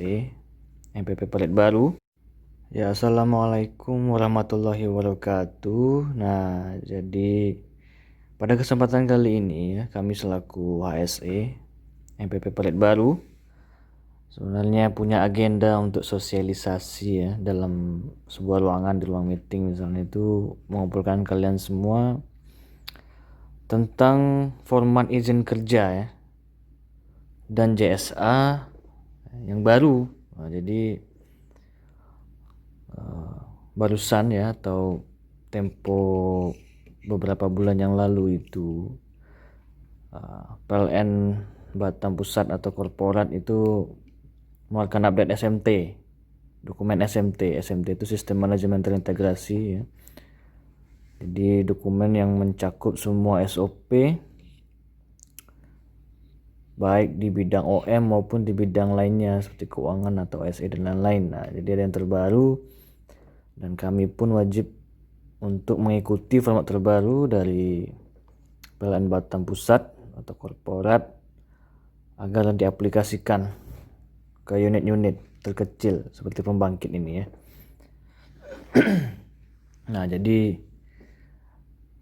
HSE MPP Pelet Baru. Ya, assalamualaikum warahmatullahi wabarakatuh. Nah, jadi pada kesempatan kali ini ya, kami selaku HSE MPP Pelet Baru sebenarnya punya agenda untuk sosialisasi ya dalam sebuah ruangan, di ruang meeting misalnya, itu mengumpulkan kalian semua tentang format izin kerja ya dan JSA yang baru. Nah, jadi barusan ya, atau tempo beberapa bulan yang lalu itu PLN Batam Pusat atau korporat itu mengeluarkan update SMT, dokumen SMT itu sistem manajemen terintegrasi ya. Jadi dokumen yang mencakup semua SOP baik di bidang OM maupun di bidang lainnya seperti keuangan atau SE dan lain-lain. Nah, jadi ada yang terbaru dan kami pun wajib untuk mengikuti format terbaru dari PLN Batam Pusat atau korporat agar diaplikasikan ke unit-unit terkecil seperti pembangkit ini ya. Nah, jadi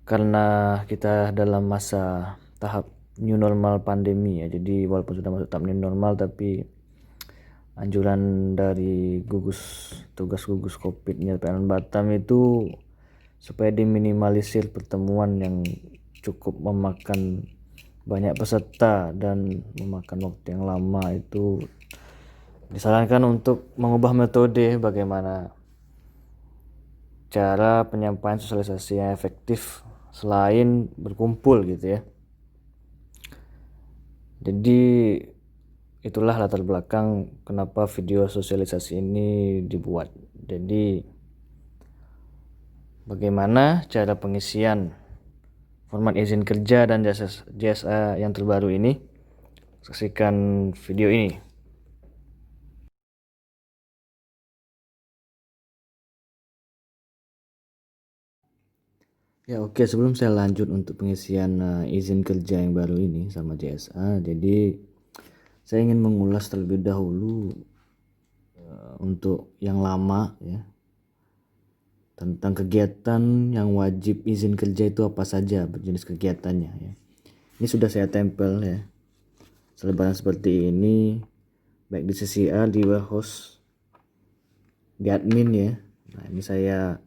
karena kita dalam masa tahap new normal pandemi ya, jadi walaupun sudah masuk tahap new normal, tapi anjuran dari tugas gugus COVID-nya PLN Batam itu supaya diminimalisir pertemuan yang cukup memakan banyak peserta dan memakan waktu yang lama, itu disarankan untuk mengubah metode bagaimana cara penyampaian sosialisasi yang efektif selain berkumpul gitu ya. Jadi itulah latar belakang kenapa video sosialisasi ini dibuat. Jadi bagaimana cara pengisian format izin kerja dan JSA yang terbaru ini? Saksikan video ini. Ya oke, sebelum saya lanjut untuk pengisian izin kerja yang baru ini sama JSA, jadi saya ingin mengulas terlebih dahulu untuk yang lama ya, tentang kegiatan yang wajib izin kerja itu apa saja jenis kegiatannya ya. Ini sudah saya tempel ya, selebaran seperti ini, baik di sisi A, di warehouse, di admin ya. Nah, ini saya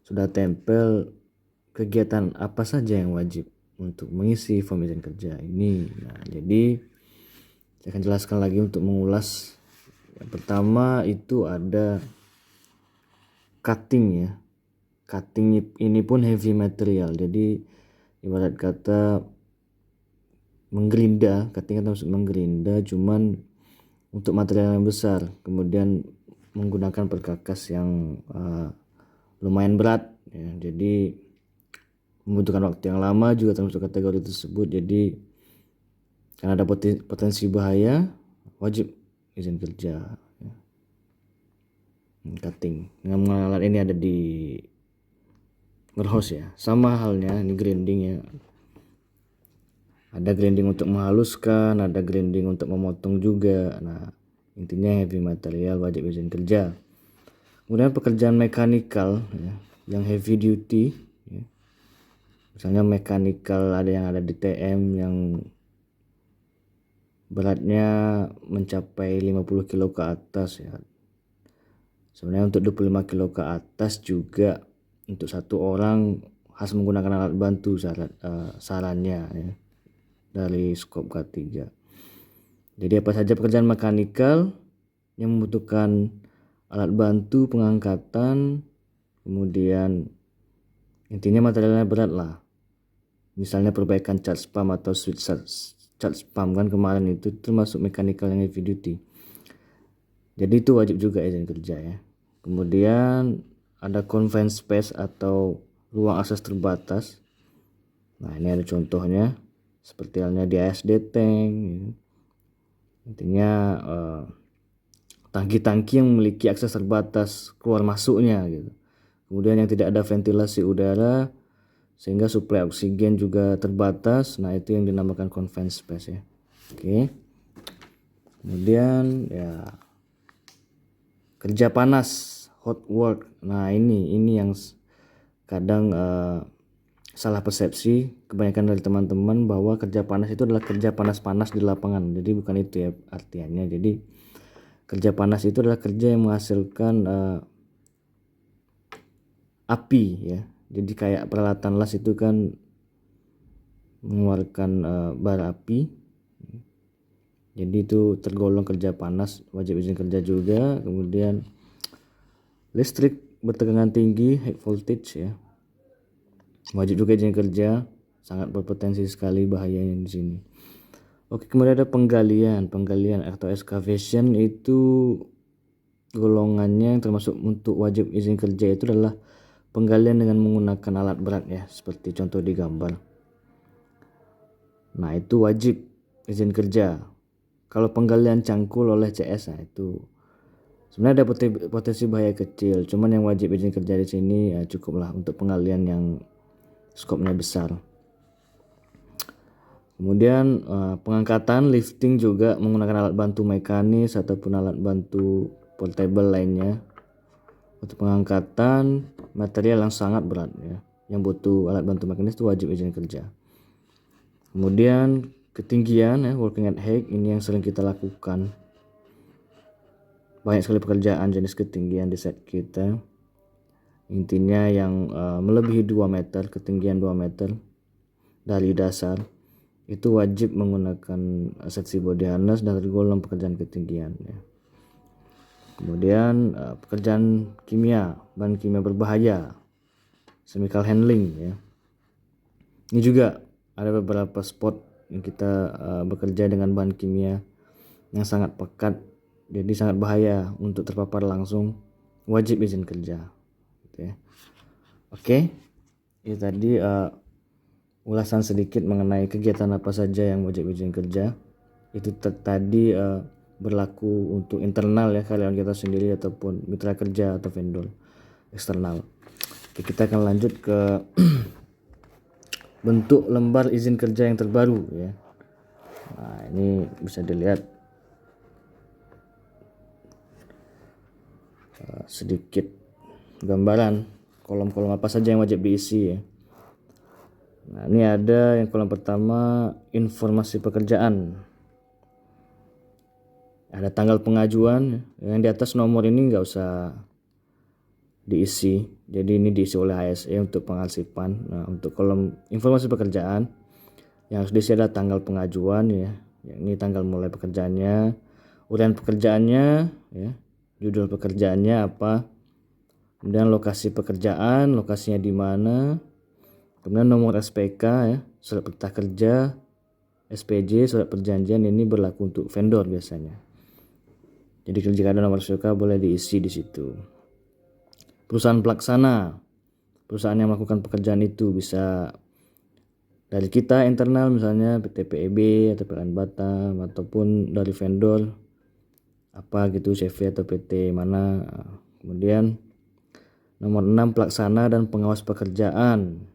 sudah tempel kegiatan apa saja yang wajib untuk mengisi form izin kerja ini. Nah, jadi saya akan jelaskan lagi untuk mengulas. Yang pertama itu ada cutting ya. Cutting ini pun heavy material. Jadi ibarat kata menggerinda, cutting atau menggerinda cuman untuk material yang besar, kemudian menggunakan perkakas yang lumayan berat ya. Jadi membutuhkan waktu yang lama juga termasuk kategori tersebut. Jadi karena ada potensi bahaya, wajib izin kerja ya. Cutting dengan menggunakan alat ini ada di warehouse ya. Sama halnya ini grinding ya, ada grinding untuk menghaluskan, ada grinding untuk memotong juga. Nah, intinya heavy material wajib izin kerja. Kemudian pekerjaan mekanikal ya, yang heavy duty ya. Misalnya mekanikal ada yang ada di TM yang beratnya mencapai 50 kilo ke atas ya. Sebenarnya untuk 25 kilo ke atas juga untuk satu orang harus menggunakan alat bantu sarannya ya, dari skop K3. Jadi apa saja pekerjaan mekanikal yang membutuhkan alat bantu pengangkatan, kemudian intinya materialnya berat lah. Misalnya perbaikan charge pump atau switch charge pump kan kemarin itu termasuk mekanikal yang heavy duty. Jadi itu wajib juga izin kerja ya. Kemudian ada confined space atau ruang akses terbatas. Nah, ini ada contohnya seperti halnya di ASD tank ya. Intinya tangki-tangki yang memiliki akses terbatas keluar masuknya gitu. Kemudian yang tidak ada ventilasi udara sehingga suplai oksigen juga terbatas. Nah, itu yang dinamakan confined space ya. Oke. Kemudian ya Kerja panas, hot work. Nah ini yang kadang salah persepsi kebanyakan dari teman-teman bahwa kerja panas itu adalah kerja panas-panas di lapangan. Jadi bukan itu ya artinya. Jadi kerja panas itu adalah kerja yang menghasilkan api ya. Jadi kayak peralatan las itu kan mengeluarkan bara api. Jadi itu tergolong kerja panas, wajib izin kerja juga. Kemudian listrik bertegangan tinggi, high voltage ya. Wajib juga izin kerja, sangat berpotensi sekali bahayanya di sini. Oke, kemudian ada penggalian atau excavation, itu golongannya yang termasuk untuk wajib izin kerja itu adalah penggalian dengan menggunakan alat berat ya, seperti contoh di gambar. Nah, itu wajib izin kerja. Kalau penggalian cangkul oleh CS, nah itu sebenarnya ada potensi bahaya kecil, cuman yang wajib izin kerja di sini ya cukuplah untuk penggalian yang skopnya besar. Kemudian pengangkatan, lifting juga menggunakan alat bantu mekanis ataupun alat bantu portable lainnya. Untuk pengangkatan material yang sangat berat ya, yang butuh alat bantu mekanis itu wajib izin kerja. Kemudian ketinggian ya, working at height, ini yang sering kita lakukan. Banyak sekali pekerjaan jenis ketinggian di set kita. Intinya yang melebihi 2 meter, ketinggian 2 meter dari dasar, itu wajib menggunakan safety body harness dan tergolong pekerjaan ketinggian ya. Kemudian pekerjaan kimia, bahan kimia berbahaya, chemical handling ya. Ini juga ada beberapa spot yang kita bekerja dengan bahan kimia yang sangat pekat, jadi sangat bahaya untuk terpapar langsung, wajib izin kerja. Oke, ini tadi ulasan sedikit mengenai kegiatan apa saja yang wajib izin kerja. Itu tadi berlaku untuk internal ya, karyawan kita sendiri ataupun mitra kerja atau vendor eksternal. Oke, kita akan lanjut ke bentuk lembar izin kerja yang terbaru ya. Nah, ini bisa dilihat sedikit gambaran kolom-kolom apa saja yang wajib diisi ya. Nah, ini ada yang kolom pertama, informasi pekerjaan. Ada tanggal pengajuan, yang di atas nomor ini nggak usah diisi. Jadi ini diisi oleh HSE untuk pengarsipan. Nah, untuk kolom informasi pekerjaan yang harus diisi ada tanggal pengajuan ya. Ini tanggal mulai pekerjaannya, uraian pekerjaannya ya, judul pekerjaannya apa, kemudian lokasi pekerjaan, lokasinya di mana, kemudian nomor SPK ya, surat perintah kerja, SPJ, surat perjanjian. Ini berlaku untuk vendor biasanya. Jadi jika ada nomor SPK boleh diisi di situ. Perusahaan pelaksana, perusahaan yang melakukan pekerjaan itu bisa dari kita internal, misalnya PT PEB atau PLN Batam, ataupun dari vendor apa gitu, CV atau PT mana. Kemudian nomor 6, pelaksana dan pengawas pekerjaan.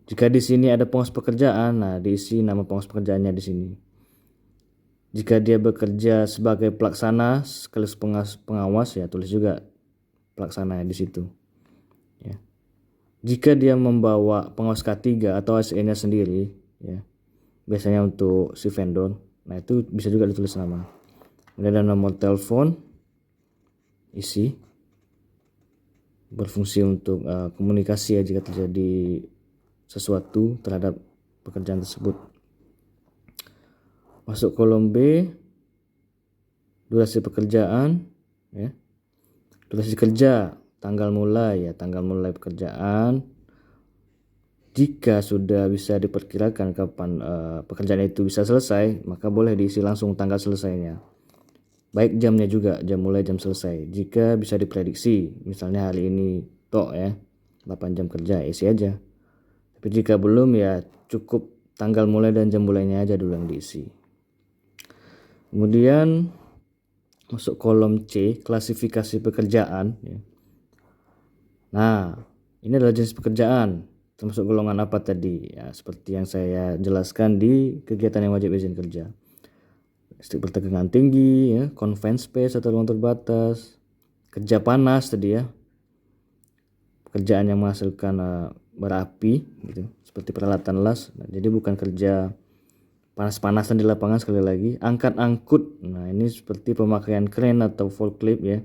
Jika di sini ada pengawas pekerjaan, nah diisi nama pengawas pekerjaannya di sini. Jika dia bekerja sebagai pelaksana sekaligus pengawas ya tulis juga pelaksana di situ. Ya. Jika dia membawa pengawas K3 atau ASN-nya sendiri, ya, biasanya untuk si vendor, nah itu bisa juga ditulis nama. Kemudian ada nomor telepon, isi, berfungsi untuk komunikasi ya jika terjadi sesuatu terhadap pekerjaan tersebut. Masuk kolom B, durasi pekerjaan, ya, durasi kerja, tanggal mulai ya, tanggal mulai pekerjaan. Jika sudah bisa diperkirakan kapan pekerjaan itu bisa selesai, maka boleh diisi langsung tanggal selesainya. Baik jamnya juga, jam mulai, jam selesai. Jika bisa diprediksi, misalnya hari ini tok ya, 8 jam kerja, isi aja. Tapi jika belum ya cukup tanggal mulai dan jam mulainya aja dulu yang diisi. Kemudian masuk kolom C, klasifikasi pekerjaan ya. Nah, ini adalah jenis pekerjaan, termasuk golongan apa tadi ya, seperti yang saya jelaskan di kegiatan yang wajib izin kerja. listrik bertegangan tinggi, ya, confined space atau ruang terbatas, kerja panas tadi ya, pekerjaan yang menghasilkan berapi gitu, seperti peralatan las. Nah, jadi bukan kerja panas-panasan di lapangan sekali lagi. Angkat angkut, nah ini seperti pemakaian kren atau forklift ya.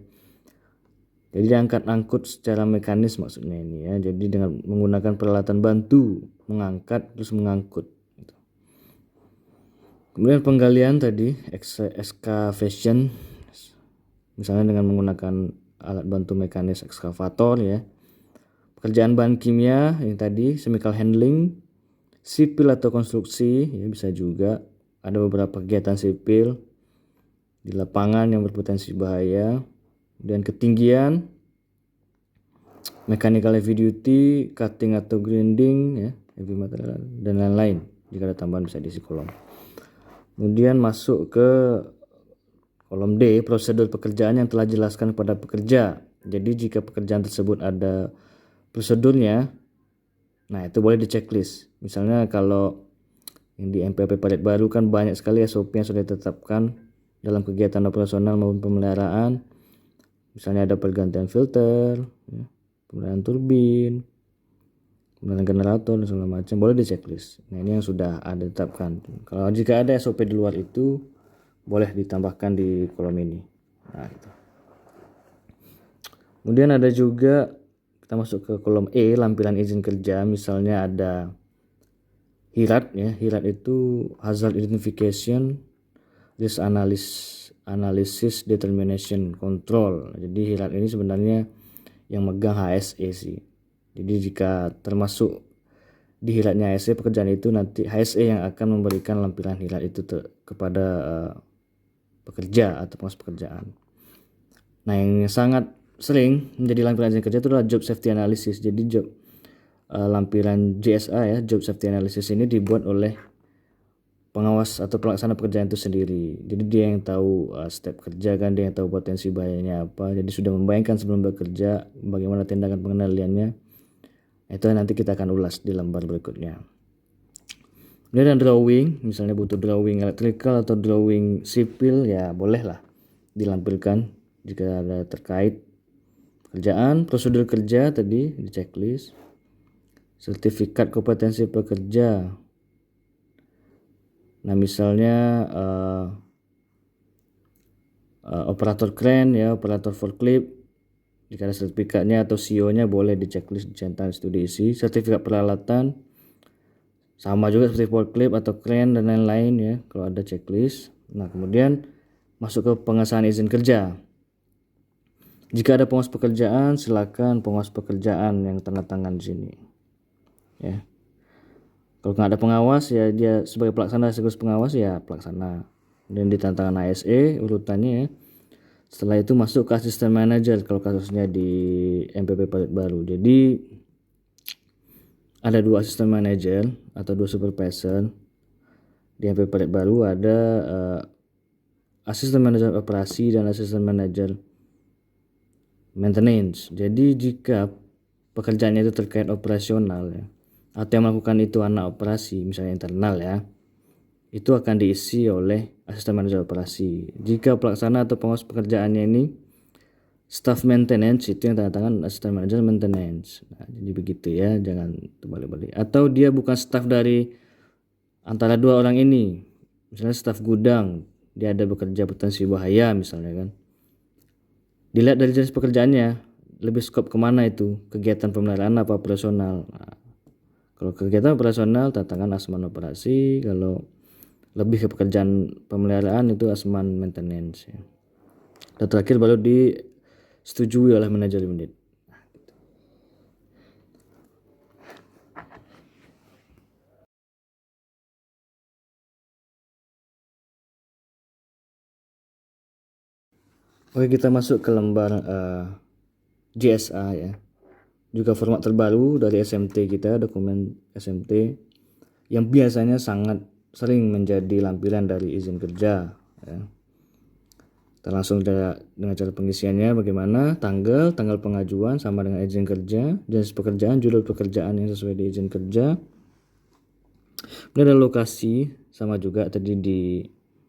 Jadi diangkat angkut secara mekanis maksudnya ini ya. Jadi dengan menggunakan peralatan bantu mengangkat terus mengangkut. Kemudian penggalian tadi excavation, misalnya dengan menggunakan alat bantu mekanis ekskavator ya. Pekerjaan bahan kimia yang tadi chemical handling, sipil atau konstruksi ya bisa juga. Ada beberapa kegiatan sipil di lapangan yang berpotensi bahaya. Dan ketinggian, mechanical heavy duty, cutting atau grinding ya, heavy material dan lain-lain. Jika ada tambahan bisa diisi kolom. Kemudian masuk ke kolom D, prosedur pekerjaan yang telah dijelaskan kepada pekerja. Jadi jika pekerjaan tersebut ada prosedurnya, nah itu boleh di checklist. Misalnya kalau yang di MPP Padat Baru kan banyak sekali SOP yang sudah ditetapkan dalam kegiatan operasional maupun pemeliharaan. Misalnya ada pergantian filter, ya, pemeliharaan turbin, pemeliharaan generator dan segala macam, boleh di checklist. Nah ini yang sudah ada ditetapkan. Kalau jika ada SOP di luar itu, boleh ditambahkan di kolom ini. Nah, gitu. Kemudian ada juga kita masuk ke kolom E, lampiran izin kerja. Misalnya ada HIRAT ya. HIRAT itu Hazard Identification, Risk Analysis Determination Control. Jadi HIRAT ini sebenarnya yang megang HSE sih. Jadi jika termasuk di HIRATnya HSE pekerjaan itu, nanti HSE yang akan memberikan lampiran HIRAT itu kepada pekerja atau penguas pekerjaan. Nah yang sangat sering menjadi lampiran izin kerja itu adalah job safety analysis. Jadi lampiran JSA ya, job safety analysis ini dibuat oleh pengawas atau pelaksana pekerjaan itu sendiri. Jadi dia yang tahu step kerja kan, dia yang tahu potensi bahayanya apa. Jadi sudah membayangkan sebelum bekerja bagaimana tindakan pengendaliannya. Itu nanti kita akan ulas di lembar berikutnya. Kemudian drawing, misalnya butuh drawing electrical atau drawing sipil ya bolehlah dilampirkan jika ada terkait pekerjaan. Prosedur kerja tadi di checklist. Sertifikat kompetensi pekerja. Nah misalnya operator kren ya, operator forklift, jika ada sertifikatnya atau CEO-nya boleh di checklist, dicentak, studi isi. Sertifikat peralatan sama juga seperti forklift atau kren dan lain-lain ya, kalau ada checklist. Nah kemudian masuk ke pengesahan izin kerja. Jika ada penguas pekerjaan, silakan penguas pekerjaan yang tanda tangan di sini. Ya. Kalau nggak ada pengawas ya dia sebagai pelaksana, sekaligus pengawas ya pelaksana. Dan di tantangan ASE urutannya ya. Setelah itu masuk ke asisten manager kalau kasusnya di MPP Padat Baru. Jadi ada 2 asisten manager atau 2 supervisor. Di MPP Padat Baru ada asisten manajer operasi dan asisten manajer maintenance. Jadi jika pekerjaannya itu terkait operasional ya, atau yang melakukan itu anak operasi misalnya internal ya, itu akan diisi oleh asisten manajer operasi. Jika pelaksana atau pengawas pekerjaannya ini staff maintenance, itu yang tanda tangan asisten manajer maintenance. Nah, jadi begitu ya, jangan terbalik-balik. Atau dia bukan staff dari antara 2 orang ini, misalnya staff gudang, dia ada bekerja potensi bahaya misalnya kan. Dilihat dari jenis pekerjaannya, lebih skop kemana itu, kegiatan pemeliharaan apa operasional. Nah, kalau kegiatan operasional tantangan asman operasi, kalau lebih ke pekerjaan pemeliharaan itu asman maintenance ya. Dan terakhir baru disetujui oleh manajer unit. Oke, kita masuk ke lembar JSA ya. Juga format terbaru dari SMT kita, dokumen SMT yang biasanya sangat sering menjadi lampiran dari izin kerja ya. Kita langsung dengan cara pengisiannya bagaimana. Tanggal pengajuan sama dengan izin kerja, jenis pekerjaan, judul pekerjaan yang sesuai di izin kerja. Kemudian ada lokasi sama juga tadi di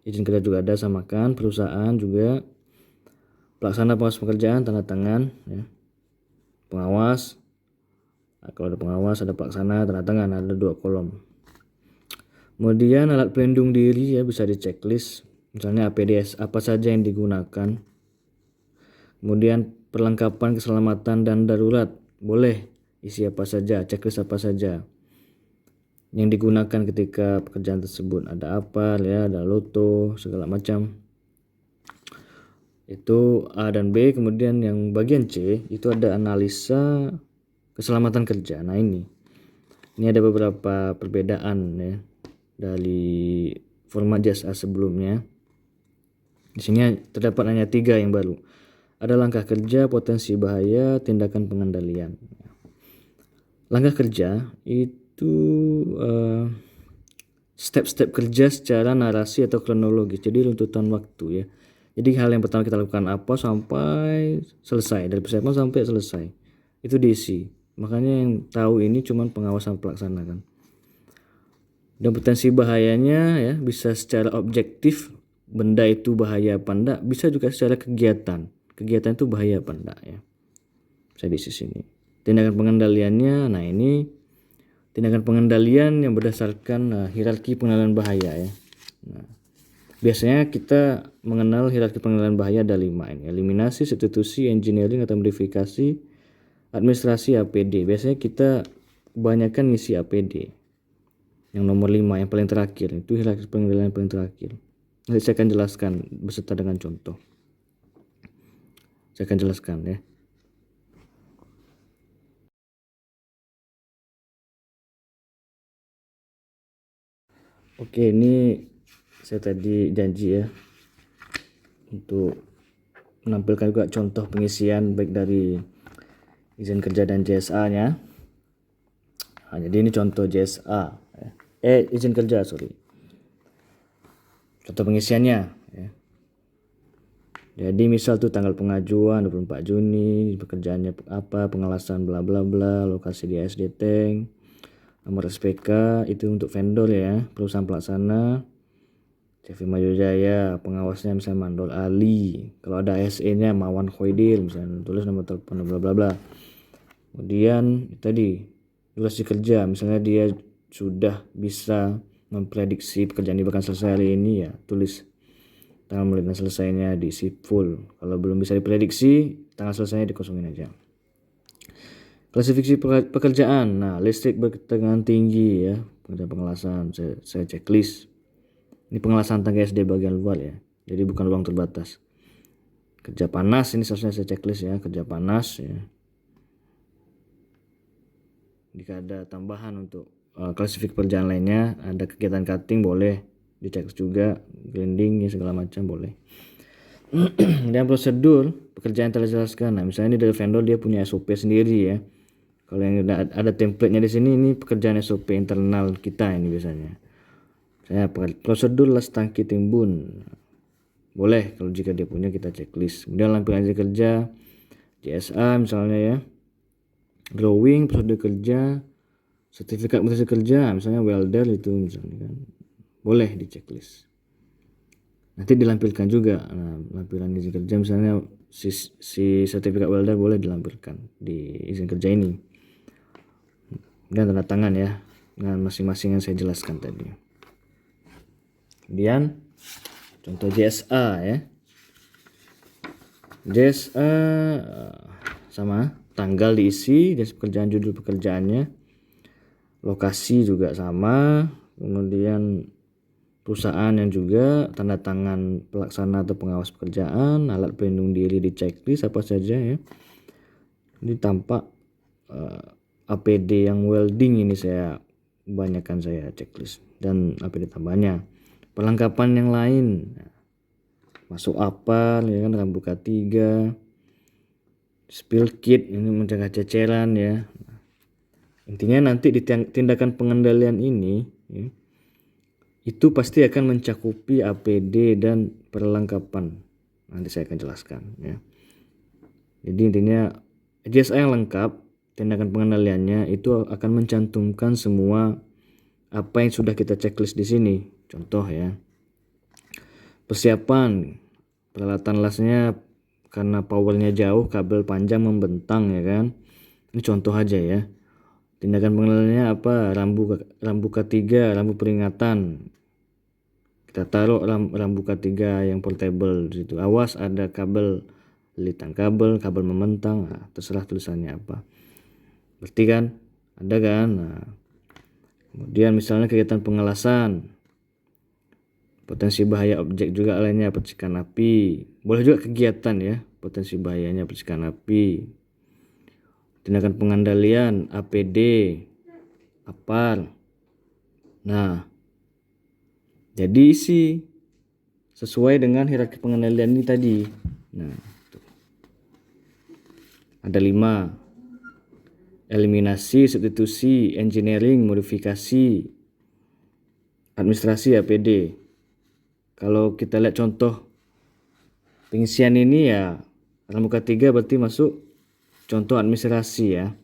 izin kerja juga ada, samakan. Perusahaan juga, pelaksana pengawas pekerjaan tanda tangan ya. Pengawas, kalau ada pengawas ada pelaksana tanda tangan, ada 2 kolom. Kemudian alat pelindung diri ya, bisa di checklist, misalnya APDS apa saja yang digunakan. Kemudian perlengkapan keselamatan dan darurat, boleh isi apa saja, checklist apa saja yang digunakan ketika pekerjaan tersebut. Ada apa ya, ada loto segala macam. Itu A dan B. Kemudian yang bagian C itu ada analisa keselamatan kerja. Nah ini ada beberapa perbedaan ya dari format JSA sebelumnya. Di sini terdapat hanya 3 yang baru. Ada langkah kerja, potensi bahaya, tindakan pengendalian. Langkah kerja itu step-step kerja secara narasi atau kronologis, jadi runtutan waktu ya. Jadi hal yang pertama kita lakukan apa sampai selesai, dari persiapan sampai selesai itu diisi. Makanya yang tahu ini cuma pengawas sama pelaksana kan. Dan potensi bahayanya ya, bisa secara objektif benda itu bahaya apa enggak, bisa juga secara kegiatan itu bahaya apa enggak ya, bisa diisi sini. Tindakan pengendaliannya, nah ini tindakan pengendalian yang berdasarkan hierarki pengendalian bahaya ya. Nah, biasanya kita mengenal hierarki pengendalian bahaya ada 5 ini: eliminasi, substitusi, engineering atau modifikasi, administrasi, APD. Biasanya kita kebanyakan ngisi APD. Yang nomor 5 yang paling terakhir itu hierarki pengendalian yang paling terakhir. Nanti saya akan jelaskan beserta dengan contoh. Saya akan jelaskan ya. Oke, ini saya tadi janji ya untuk menampilkan juga contoh pengisian baik dari izin kerja dan JSA-nya. Nah, jadi ini contoh JSA, izin kerja, contoh pengisiannya ya. Jadi misal tuh tanggal pengajuan 24 Juni, pekerjaannya apa, pengelasan bla bla bla, lokasi di ASD Tank, nomor SPK itu untuk vendor ya, perusahaan pelaksana CV Maju Jaya, pengawasnya misalnya Mandol Ali, kalau ada ASE-nya Mawan Khoidil, misalnya tulis nomor telepon bla bla bla. Kemudian tadi durasi kerja, misalnya dia sudah bisa memprediksi pekerjaan ini bakal selesai hari ini ya, tulis tanggal mulai dan selesainya diisi full. Kalau belum bisa diprediksi, tanggal selesainya dikosongin aja. Klasifikasi pekerjaan, nah listrik bertegangan tinggi ya, pekerjaan pengelasan, saya checklist. Ini pengelasan tangga SD bagian luar ya, jadi bukan ruang terbatas. Kerja panas, ini seharusnya saya checklist ya, kerja panas ya. Jika ada tambahan untuk klasifikasi pekerjaan lainnya, ada kegiatan cutting boleh dicek juga, grinding ya segala macam boleh. Dan prosedur pekerjaan telah dijelaskan. Nah, misalnya ini dari vendor dia punya SOP sendiri ya. Kalau yang ada template-nya di sini, ini pekerjaan SOP internal kita ini biasanya. Saya prosedur las tangki timbun. Boleh kalau jika dia punya kita checklist. Kemudian lampiran kerja JSA misalnya ya. Drawing prosedur kerja, sertifikat mutasi kerja misalnya welder itu misalnya kan. Boleh di checklist. Nanti dilampirkan juga. Nah, lampiran izin kerja misalnya si sertifikat welder boleh dilampirkan di izin kerja ini. Dan tanda tangan ya dengan masing-masing yang saya jelaskan tadi. Kemudian contoh JSA ya. JSA sama tanggal diisi, jenis pekerjaan, judul pekerjaannya, lokasi juga sama, kemudian perusahaan yang juga, tanda tangan pelaksana atau pengawas pekerjaan, alat pelindung diri di checklist apa saja ya. Ini tampak APD yang welding ini saya kebanyakan saya checklist, dan APD tambahnya. Perlengkapan yang lain, masuk apa ya kan, rambu K3, spill kit ini mencegah ceceran ya. Intinya nanti di tindakan pengendalian ini ya, itu pasti akan mencakupi APD dan perlengkapan. Nanti saya akan jelaskan ya. Jadi intinya JSA yang lengkap, tindakan pengendaliannya itu akan mencantumkan semua apa yang sudah kita checklist di sini. Contoh ya. Persiapan peralatan lasnya karena powernya jauh, kabel panjang membentang ya kan. Ini contoh aja ya. Tindakan pengenalannya apa? Rambu K3, rambu peringatan. Kita taruh rambu K3 yang portable di situ. Awas ada kabel, lilitan kabel membentang. Nah, terserah tulisannya apa. Berarti kan? Ada kan? Nah, kemudian misalnya kegiatan pengelasan. Potensi bahaya objek juga lainnya, percikan api. Boleh juga kegiatan ya, potensi bahayanya percikan api. Tindakan pengandalian, APD, APAR. Nah, jadi isi sesuai dengan hierarki pengendalian ini tadi. Nah, ada 5. Eliminasi, substitusi, engineering, modifikasi, administrasi, APD. Kalau kita lihat contoh pengisian ini ya, rambu K3 berarti masuk contoh administrasi ya.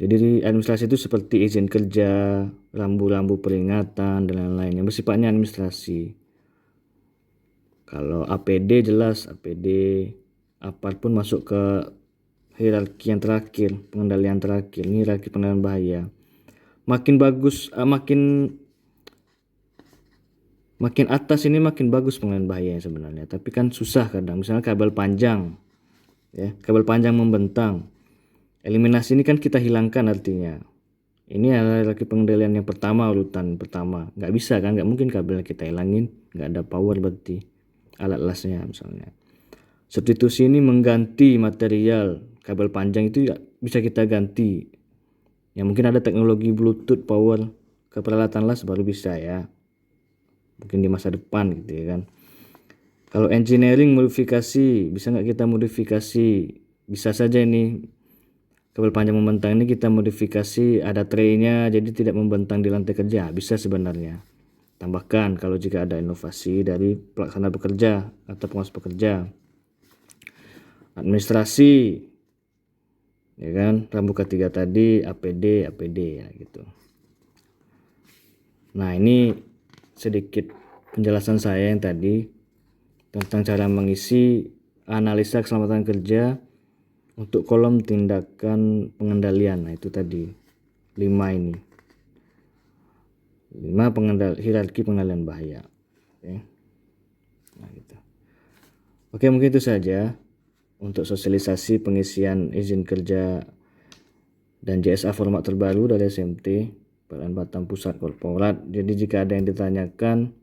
Jadi administrasi itu seperti izin kerja, rambu-rambu peringatan, dan lain-lain yang bersifatnya administrasi. Kalau APD jelas APD, APAR pun masuk ke hierarki yang terakhir, pengendalian terakhir. Ini hierarki pengendalian bahaya. Makin bagus, makin atas ini makin bagus pengendalian bahaya sebenarnya. Tapi kan susah kadang. Misalnya kabel panjang, ya, kabel panjang membentang. Eliminasi ini kan kita hilangkan artinya. Ini adalah pengendalian yang pertama, urutan pertama. Nggak bisa kan, nggak mungkin kabel kita hilangin, nggak ada power berarti alat lasnya misalnya. Substitusi ini mengganti material. Kabel panjang itu bisa kita ganti. Ya mungkin ada teknologi Bluetooth power ke peralatan las baru bisa ya. Mungkin di masa depan gitu ya kan. Kalau engineering modifikasi, bisa nggak kita modifikasi? Bisa saja ini. Kabel panjang membentang ini kita modifikasi, ada traynya jadi tidak membentang di lantai kerja. Bisa sebenarnya. Tambahkan kalau jika ada inovasi dari pelaksana pekerja atau pengawas pekerja. Administrasi, ya kan, rambu K3 tadi, APD ya gitu. Nah, ini sedikit penjelasan saya yang tadi tentang cara mengisi analisa keselamatan kerja untuk kolom tindakan pengendalian. Nah, itu tadi 5 ini. 5 hierarki pengendalian bahaya. Oke. Nah, gitu. Oke, mungkin itu saja untuk sosialisasi pengisian izin kerja dan JSA format terbaru dari SMT Perairan Batam Pusat Korporat. Jadi jika ada yang ditanyakan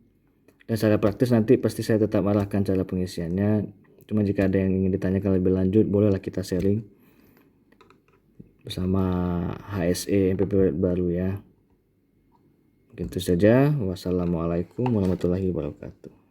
dan secara praktis nanti pasti saya tetap arahkan cara pengisiannya. Cuma jika ada yang ingin ditanyakan lebih lanjut, bolehlah kita sharing bersama HSE MPP baru ya. Begitu saja. Wassalamualaikum warahmatullahi wabarakatuh.